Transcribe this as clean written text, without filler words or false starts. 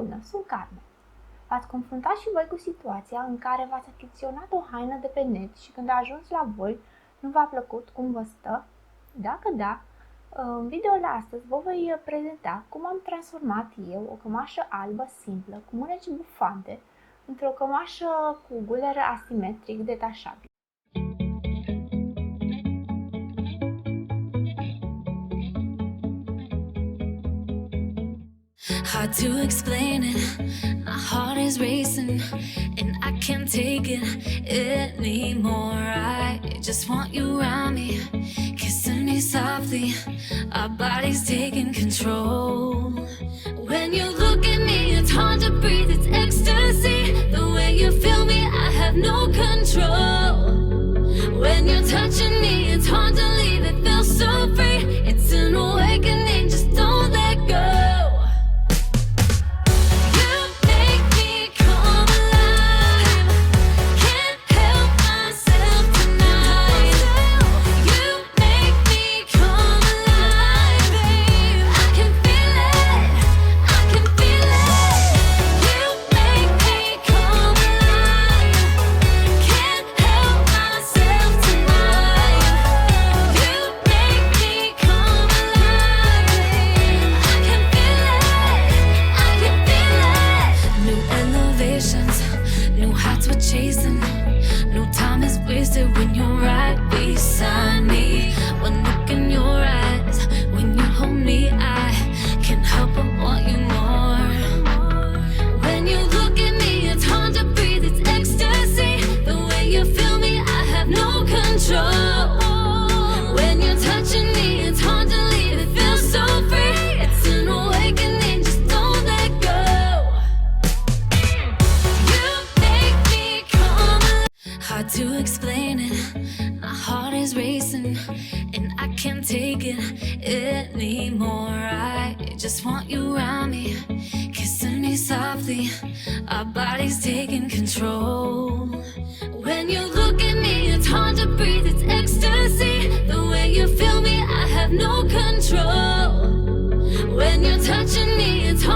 împreună, sunt Carmen. V-ați confruntat și voi cu situația în care v-ați achiziționat o haină de pe net și când a ajuns la voi nu v-a plăcut cum vă stă? Dacă da, în videoul astăzi vă voi prezenta cum am transformat eu o cămașă albă simplă cu mâneci bufante într-o cămașă cu guler asimetric detașabil. Hard to explain it, my heart is racing and I can't take it anymore. I just want you around me, kissing me softly, our bodies taking control. When you look at me, it's hard to breathe, it's ecstasy. The way you feel me, I have no control. When you're touching me, it's hard to leave, it feels so free. It's an awakening, just don't let go. When you're right beside me, one look in your eyes, when you hold me, I can't help but want you more. When you look at me, it's hard to breathe, it's ecstasy. The way you feel me, I have no control. When you're touching me, it's hard to leave, it feels so free. It's an awakening, just don't let go. You make me come alive. Hard to explain it, my heart is racing and I can't take it anymore. I just want you around me, kissing me softly, our bodies taking control. When you look at me, it's hard to breathe, it's ecstasy. The way you feel me, I have no control. When you're touching me, it's hard